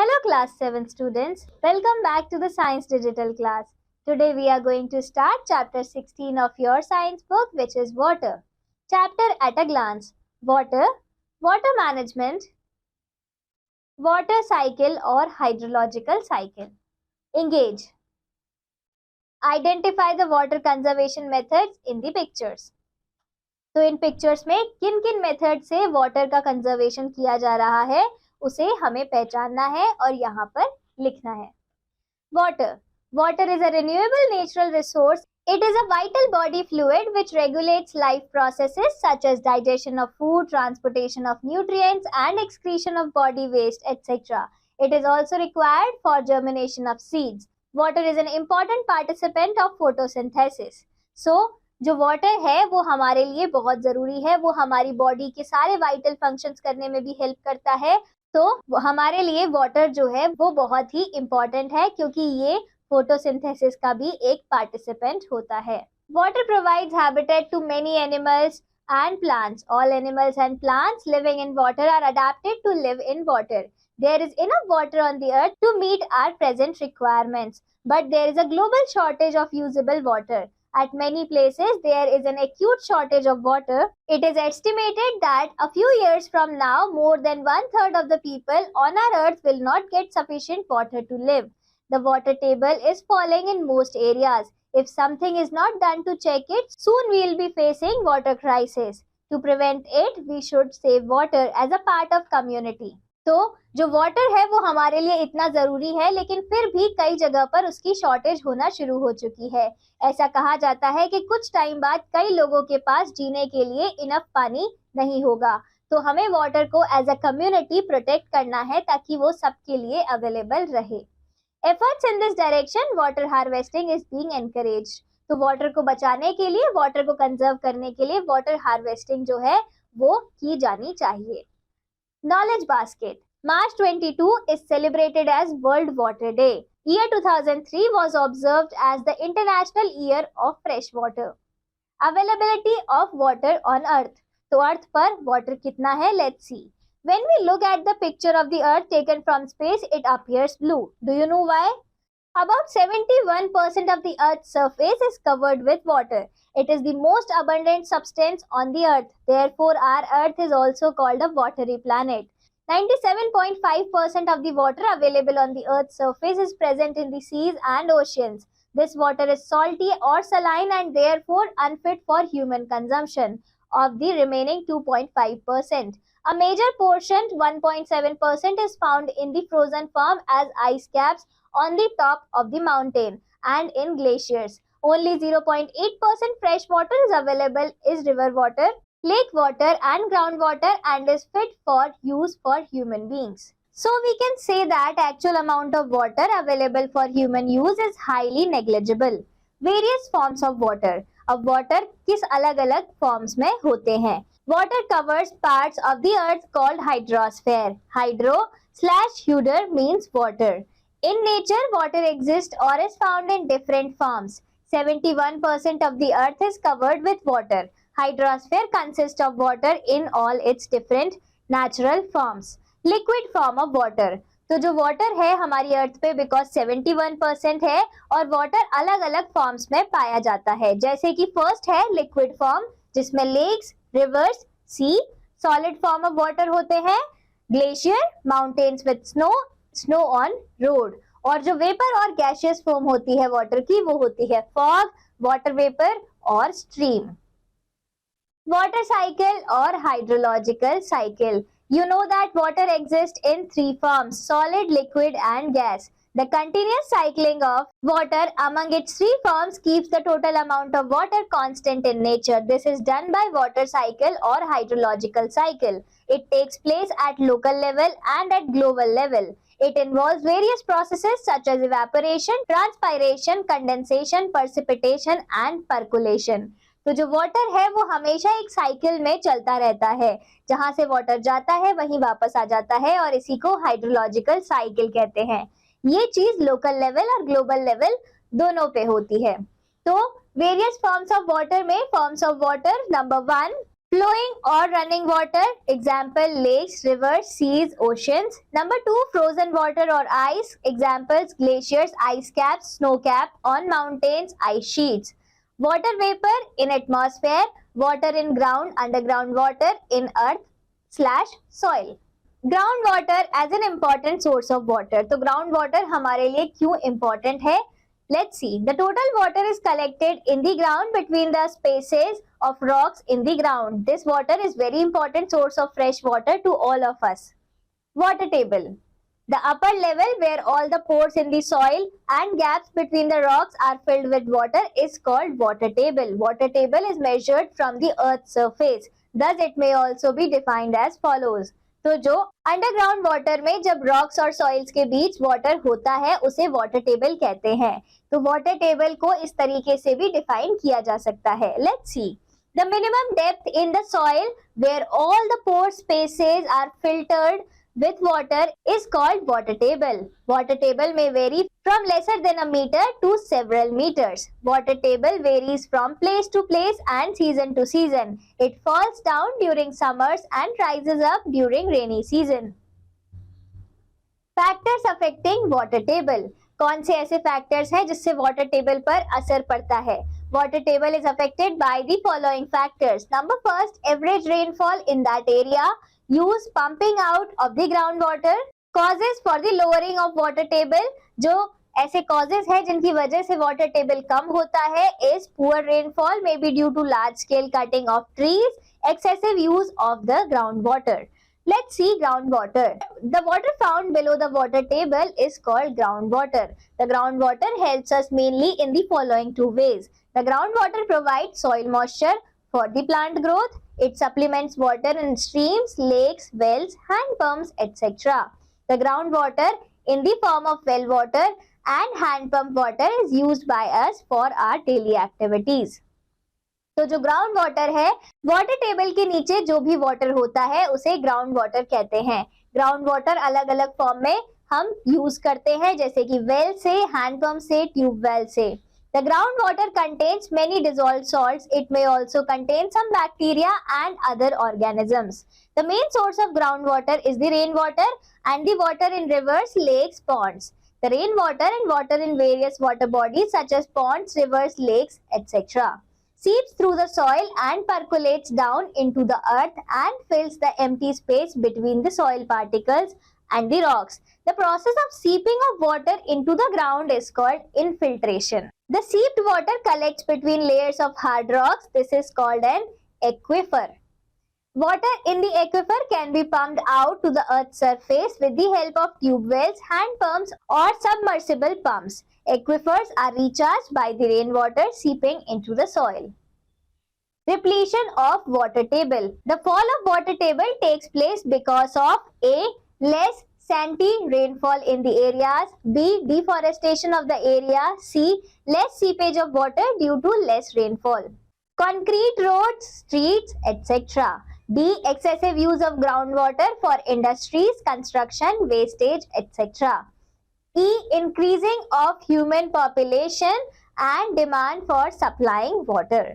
Hello class 7 students, welcome back to the Science Digital class. Today we are going to start chapter 16 of your science book, which is water. Chapter at a glance: water, water management, water cycle or hydrological cycle. Engage. Identify the water conservation methods in the pictures. तो इन pictures में किन किन method से water का conservation किया जा रहा है उसे हमें पहचानना है और यहाँ पर लिखना है. Water is a renewable natural resource. It is a vital body fluid which regulates life processes such as digestion of food, transportation of nutrients, and excretion of body waste, etc. It is also required for germination of seeds. Water is an important participant of photosynthesis. So, जो water है वो हमारे लिए बहुत जरूरी है, वो हमारी बॉडी के सारे वाइटल फंक्शंस करने में भी हेल्प करता है. तो हमारे लिए वाटर जो है वो बहुत ही इम्पोर्टेंट है क्योंकि ये फोटोसिंथेसिस का भी एक पार्टिसिपेंट होता है. Water provides habitat to many animals and plants. All animals and plants living in water are adapted to live in water. There is enough water on the earth to meet our present requirements, but there is a global shortage of usable water. At many places, there is an acute shortage of water. It is estimated that a few years from now, more than 1/3 of the people on our earth will not get sufficient water to live. The water table is falling in most areas. If something is not done to check it, soon we will be facing water crisis. To prevent it, we should save water as a part of community. तो जो water है वो हमारे लिए इतना जरूरी है, लेकिन फिर भी कई जगह पर उसकी शॉर्टेज होना शुरू हो चुकी है. ऐसा कहा जाता है कि कुछ टाइम बाद कई लोगों के पास जीने के लिए इनफ पानी नहीं होगा. तो हमें वाटर को एज अ कम्युनिटी प्रोटेक्ट करना है ताकि वो सबके लिए अवेलेबल रहे. Efforts in this direction, water harvesting is being encouraged. तो वाटर को बचाने के लिए, वाटर को कंजर्व करने के लिए वाटर हार्वेस्टिंग जो है वो की जानी चाहिए. Knowledge basket. March 22 is celebrated as World Water Day. Year 2003 was observed as the International Year of Fresh Water. Availability of water on Earth. तो अर्थ पर वाटर कितना है? Let's see. When we look at the picture of the Earth taken from space, it appears blue. Do you know why? About 71% of the Earth's surface is covered with water. It is the most abundant substance on the Earth. Therefore, our Earth is also called a watery planet. 97.5% of the water available on the Earth's surface is present in the seas and oceans. This water is salty or saline and therefore unfit for human consumption. Of the remaining 2.5%. A major portion, 1.7%, is found in the frozen form as ice caps on the top of the mountain and in glaciers. Only 0.8% fresh water is available is river water, lake water and groundwater and is fit for use for human beings. So we can say that actual amount of water available for human use is highly negligible. Various forms of water. अब water किस अलग अलग forms में होते हैं? Water covers parts of the earth called hydrosphere. Hydro/huder means water. In nature, water exists or is found in different forms. 71% of the earth is covered with water. Hydrosphere consists of water in all its different natural forms. Liquid form of water. तो जो water है हमारी अर्थ पे because 71% है और water अलग अलग forms में पाया जाता है. जैसे कि फर्स्ट है लिक्विड फॉर्म जिसमें lakes, rivers, sea. Solid form of water होते हैं glacier, mountains with snow, snow on road. और जो वेपर और गैसियस फॉर्म होती है वाटर की वो होती है फॉग, वाटर वेपर और स्ट्रीम. वाटर साइकिल और hydrological cycle. You know that water exists in 3 forms: solid, liquid and gas. The continuous cycling of water among its 3 forms keeps the total amount of water constant in nature. This is done by water cycle or hydrological cycle. It takes place at local level and at global level. It involves various processes such as evaporation, transpiration, condensation, precipitation and percolation. तो जो water है वो हमेशा एक cycle में चलता रहता है. जहां से वाटर जाता है वहीं वापस आ जाता है और इसी को हाइड्रोलॉजिकल साइकिल कहते हैं. ये चीज लोकल लेवल और ग्लोबल लेवल दोनों पे होती है. तो वेरियस फॉर्म्स ऑफ वाटर में forms of water number 1 Flowing or running water, example lakes, rivers, seas, oceans. Number 2, frozen water or ice, examples glaciers, ice caps, snow cap on mountains, ice sheets. Water vapor in atmosphere, water in ground, underground water in earth/soil. Ground water as an important source of water, तो ground water हमारे लिए क्यों important है? Let's see. The total water is collected in the ground between the spaces of rocks in the ground. This water is very important source of fresh water to all of us. Water table. The upper level where all the pores in the soil and gaps between the rocks are filled with water is called water table. Water table is measured from the earth's surface. Thus it may also be defined as follows. तो जो underground water में जब rocks और soils के बीच water होता है उसे water table कहते हैं। तो वाटर टेबल को इस तरीके से भी डिफाइन किया जा सकता है। Let's see. The minimum depth in the soil where all the pore spaces are filtered with water is called water table. Water table may vary from lesser than a meter to several meters. Water table varies from place to place and season to season. It falls down during summers and rises up during rainy season. Factors affecting water table. कौन से ऐसे factors हैं जिससे water table पर असर पड़ता है? Water table is affected by the following factors. Number first, average rainfall in that area, use pumping out of the groundwater, causes for the lowering of water table. जो ऐसे causes है जिनकी वजह से water table कम होता है is poor rainfall may be due to large scale cutting of trees, excessive use of the groundwater. Let's see groundwater. The water found below the water table is called groundwater. The groundwater helps us mainly in the following two ways. The groundwater provides soil moisture for the plant growth. It supplements water in streams, lakes, wells, hand pumps, etc. The groundwater in the form of well water and hand pump water is used by us for our daily activities. तो जो ground water है, water table के नीचे जो भी water होता है उसे ग्राउंड वाटर कहते हैं. ग्राउंड वाटर अलग अलग फॉर्म में हम यूज करते हैं, जैसे कि वेल से, हैंड पंप से, ट्यूबवेल से. The groundwater contains many dissolved salts. It may also contain some bacteria and other organisms. The main source of groundwater is the rainwater and the water in rivers, lakes, ponds. The rainwater and water in various water bodies such as ponds, rivers, lakes, etc. seeps through the soil and percolates down into the earth and fills the empty space between the soil particles and the rocks. The process of seeping of water into the ground is called infiltration. The seeped water collects between layers of hard rocks. This is called an aquifer. Water in the aquifer can be pumped out to the earth's surface with the help of tube wells, hand pumps or submersible pumps. Aquifers are recharged by the rainwater seeping into the soil. Depletion of water table. The fall of water table takes place because of A. Less scanty rainfall in the areas, B. Deforestation of the area, C. Less seepage of water due to less rainfall. Concrete roads, streets, etc. D. Excessive use of groundwater for industries, construction, wastage, etc. E. Increasing of human population and demand for supplying water.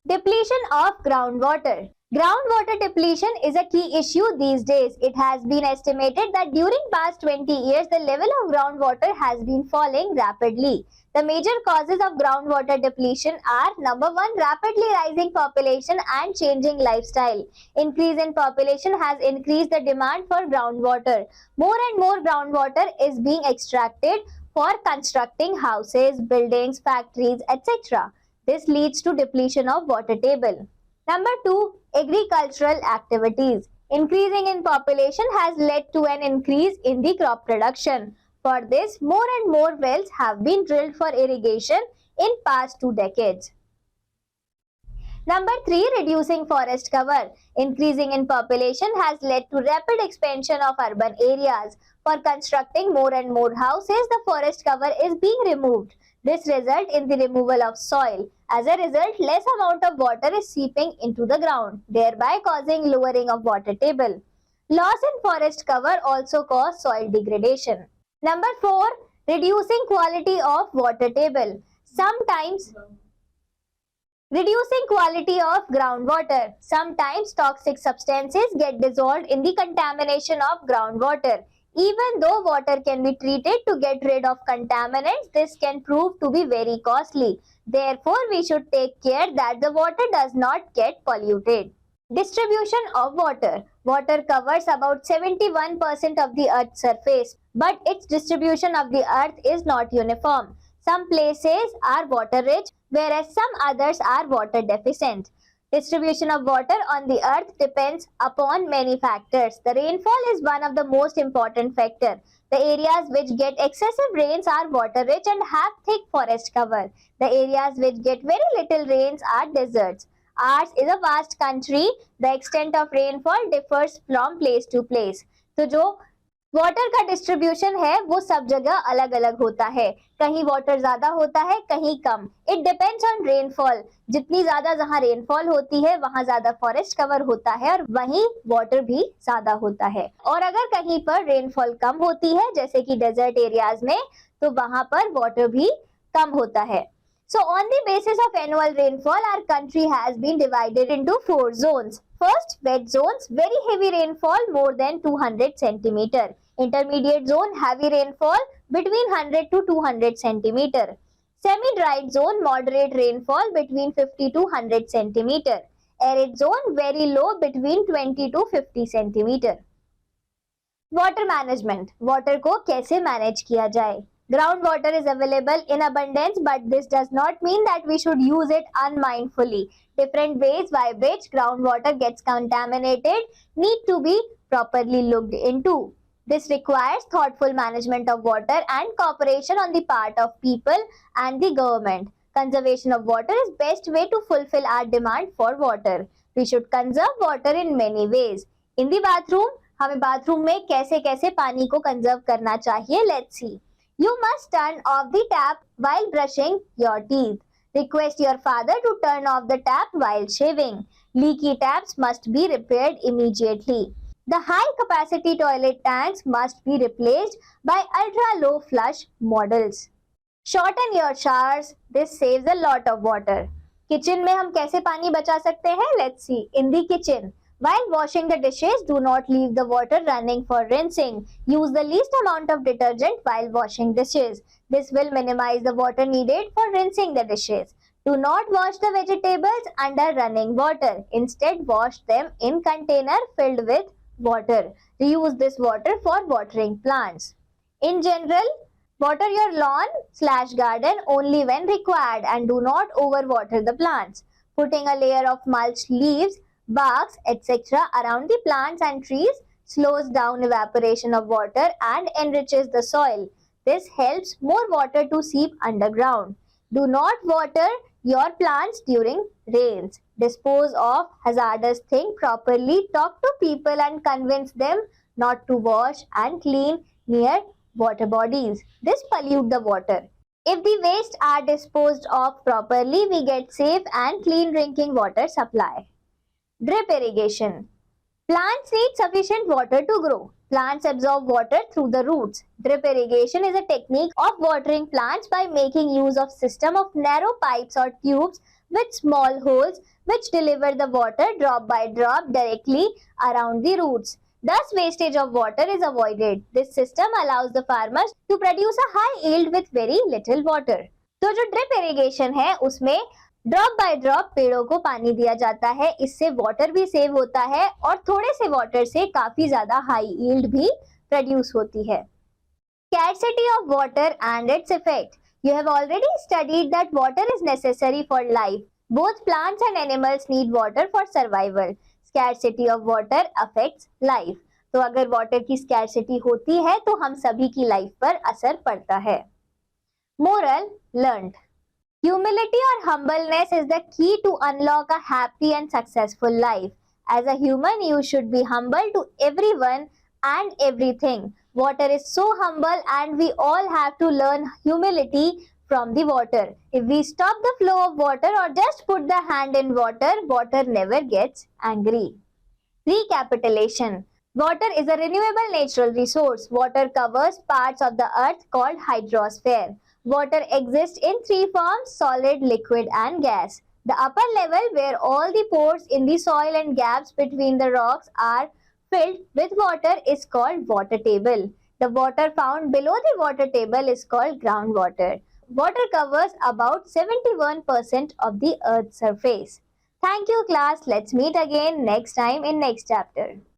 Depletion of groundwater. Groundwater depletion is a key issue these days. It has been estimated that during past 20 years, the level of groundwater has been falling rapidly. The major causes of groundwater depletion are: number 1, rapidly rising population and changing lifestyle. Increase in population has increased the demand for groundwater. More and more groundwater is being extracted for constructing houses, buildings, factories, etc. This leads to depletion of water table. Number 2, agricultural activities. Increasing in population has led to an increase in the crop production. For this, more and more wells have been drilled for irrigation in past 2 decades. Number 3, reducing forest cover. Increasing in population has led to rapid expansion of urban areas. For constructing more and more houses, the forest cover is being removed. This results in the removal of soil. As a result, less amount of water is seeping into the ground, thereby causing lowering of water table. Loss in forest cover also cause soil degradation. Number 4, reducing quality of water table. Sometimes Reducing quality of groundwater. Sometimes toxic substances get dissolved in the contamination of groundwater. Even though water can be treated to get rid of contaminants, this can prove to be very costly. Therefore, we should take care that the water does not get polluted. Distribution of water. Water covers about 71% of the Earth's surface, but its distribution of the Earth is not uniform. Some places are water rich, whereas some others are water deficient. Distribution of water on the Earth depends upon many factors. The rainfall is one of the most important factors. The areas which get excessive rains are water rich and have thick forest cover. The areas which get very little rains are deserts. Ours is a vast country. The extent of rainfall differs from place to place. तो जो water का distribution है वो सब जगह अलग अलग होता है. कहीं वाटर ज्यादा होता है, कहीं कम. It depends on rainfall. जितनी ज्यादा जहां रेनफॉल होती है वहां ज्यादा फॉरेस्ट कवर होता है और वहीं वाटर भी ज्यादा होता है. और अगर कहीं पर रेनफॉल कम होती है जैसे कि डेजर्ट एरियाज में, तो वहां पर वाटर भी कम होता है. So on the basis of annual rainfall, our country has been divided into 4 zones. First, wet zones, very heavy rainfall more than 200 centimeter. Intermediate zone, heavy rainfall between 100 to 200 centimeter. Semi-dry zone, moderate rainfall between 50 to 100 centimeter. Arid zone, very low between 20 to 50 centimeter. Water management, water को कैसे manage किया जाए? Ground water is available in abundance, but this does not mean that we should use it unmindfully. Different ways by which groundwater gets contaminated need to be properly looked into. This requires thoughtful management of water and cooperation on the part of people and the government. Conservation of water is best way to fulfill our demand for water. We should conserve water in many ways. In the bathroom, हमें bathroom में कैसे कैसे पानी को conserve करना चाहिए? Let's see. You must turn off the tap while brushing your teeth. Request your father to turn off the tap while shaving. Leaky taps must be repaired immediately. The high capacity toilet tanks must be replaced by ultra low flush models. Shorten your showers. This saves a lot of water. Kitchen में हम कैसे पानी बचा सकते हैं? Let's see. In the kitchen, while washing the dishes, do not leave the water running for rinsing. Use the least amount of detergent while washing dishes. This will minimize the water needed for rinsing the dishes. Do not wash the vegetables under running water. Instead, wash them in container filled with water. Reuse this water for watering plants. In general, water your lawn/garden only when required and do not overwater the plants. Putting a layer of mulch leaves, barks, etc. around the plants and trees slows down evaporation of water and enriches the soil. This helps more water to seep underground. Do not water your plants during rains. Dispose of hazardous things properly. Talk to people and convince them not to wash and clean near water bodies. This pollute the water. If the waste are disposed of properly, we get safe and clean drinking water supply. Drip irrigation. Plants need sufficient water to grow. Plants absorb water through the roots. Drip irrigation is a technique of watering plants by making use of system of narrow pipes or tubes with small holes which deliver the water drop by drop directly around the roots. Thus, wastage of water is avoided. This system allows the farmers to produce a high yield with very little water. तो जो drip irrigation है उसमें drop by drop पेड़ों को पानी दिया जाता है. इससे वाटर भी सेव होता है और थोड़े से वाटर से काफी ज्यादा हाई यील्ड भी प्रोड्यूस होती है. Scarcity of water and its effect. You have already studied that water is necessary for life. Both plants and animals need water for survival. Scarcity of water affects life. तो अगर water की scarcity होती है तो हम सभी की life पर असर पड़ता है. Moral learned. Humility or humbleness is the key to unlock a happy and successful life. As a human, you should be humble to everyone and everything. Water is so humble and we all have to learn humility from the water. If we stop the flow of water or just put the hand in water, water never gets angry. Recapitulation. Water is a renewable natural resource. Water covers parts of the earth called hydrosphere. Water exists in 3 forms: solid, liquid and gas. The upper level, where all the pores in the soil and gaps between the rocks are filled with water, is called water table. The water found below the water table is called groundwater. Water covers about 71% of the Earth's surface. Thank you, class. Let's meet again next time in next chapter.